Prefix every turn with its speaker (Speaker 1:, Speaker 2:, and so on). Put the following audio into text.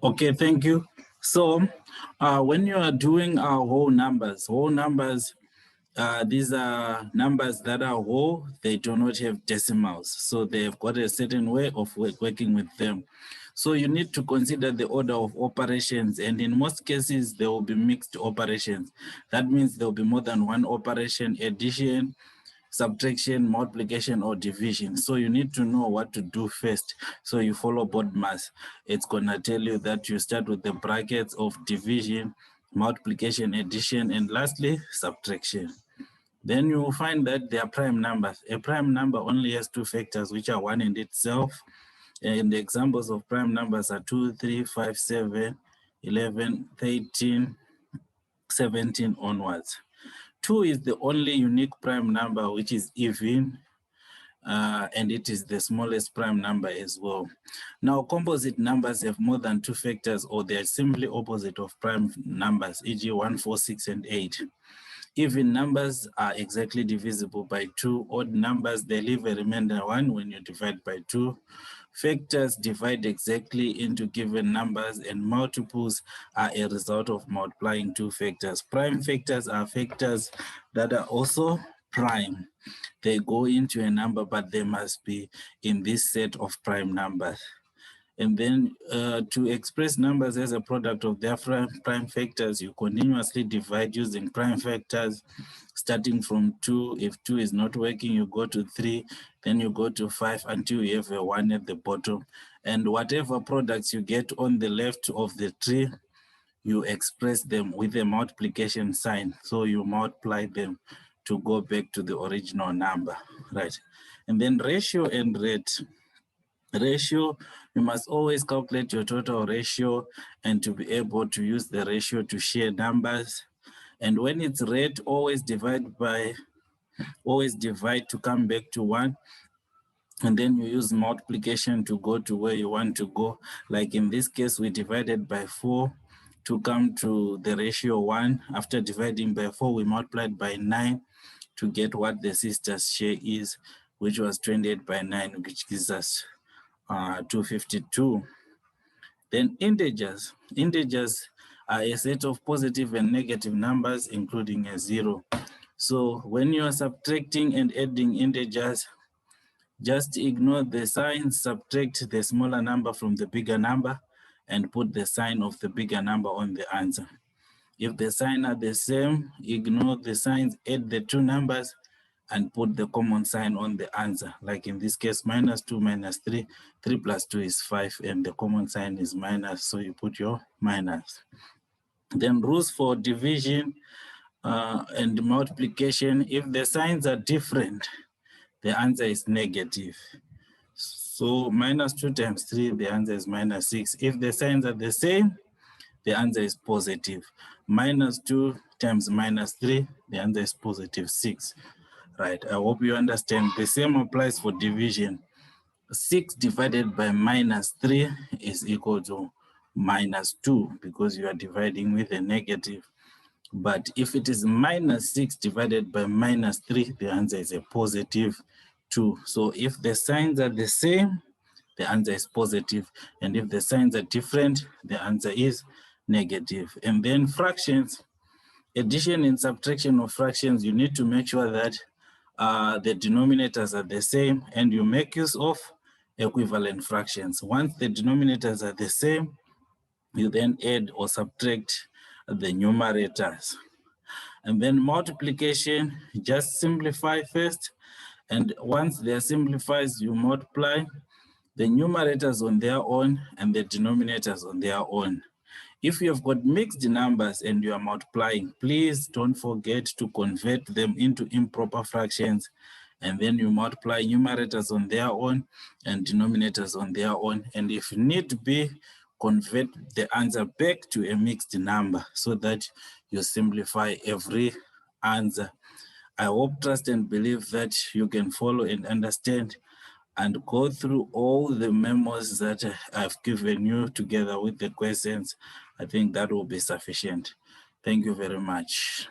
Speaker 1: Okay, thank you. So when you are doing whole numbers, these are numbers that are whole, they do not have decimals. So they've got a certain way of working with them. So you need to consider the order of operations, and in most cases, there will be mixed operations. That means there will be more than one operation: addition, subtraction, multiplication, or division. So you need to know what to do first. So you follow BODMAS. It's gonna tell you that you start with the brackets of division, multiplication, addition, and lastly, subtraction. Then you will find that they are prime numbers. A prime number only has two factors, which are 1 and itself. And the examples of prime numbers are 2, 3, 5, 7, 11, 13, 17 onwards. 2 is the only unique prime number which is even, and it is the smallest prime number as well. Now, composite numbers have more than two factors, or they are simply opposite of prime numbers, e.g. 1, 4, 6, and 8. Even numbers are exactly divisible by 2. Odd numbers, they leave a remainder 1 when you divide by 2. Factors divide exactly into given numbers, and multiples are a result of multiplying two factors. Prime factors are factors that are also prime. They go into a number, but they must be in this set of prime numbers. And then to express numbers as a product of their prime factors, you continuously divide using prime factors, starting from 2. If 2 is not working, you go to 3, then you go to 5 until you have a 1 at the bottom. And whatever products you get on the left of the tree, you express them with a multiplication sign. So you multiply them to go back to the original number, right? And then ratio and rate. Ratio, you must always calculate your total ratio and to be able to use the ratio to share numbers. And when it's rate, always divide to come back to 1. And then you use multiplication to go to where you want to go. Like in this case, we divided by 4 to come to the ratio 1. After dividing by 4, we multiplied by 9 to get what the sister's share is, which was 28 by 9, which gives us 252. Then integers. Integers are a set of positive and negative numbers, including a 0. So when you are subtracting and adding integers, just ignore the sign, subtract the smaller number from the bigger number, and put the sign of the bigger number on the answer. If the signs are the same, ignore the signs, add the two numbers, and put the common sign on the answer. Like in this case, -2 minus 3, 3 plus 2 is 5, and the common sign is minus, so you put your minus. Then rules for division and multiplication. If the signs are different, the answer is negative. So -2 times 3, the answer is -6. If the signs are the same, the answer is positive. -2 times -3, the answer is +6. Right, I hope you understand. The same applies for division. 6 divided by -3 is equal to -2 because you are dividing with a negative. But if it is -6 divided by -3, the answer is a +2. So if the signs are the same, the answer is positive. And if the signs are different, the answer is negative. And then fractions, addition and subtraction of fractions, you need to make sure that the denominators are the same, and you make use of equivalent fractions. Once the denominators are the same, you then add or subtract the numerators. And then multiplication, just simplify first, and once they're simplified, you multiply the numerators on their own and the denominators on their own. If you have got mixed numbers and you are multiplying, please don't forget to convert them into improper fractions, and then you multiply numerators on their own and denominators on their own. And if need be, convert the answer back to a mixed number so that you simplify every answer. I hope, trust, and believe that you can follow and understand and go through all the memos that I've given you together with the questions. I think that will be sufficient. Thank you very much.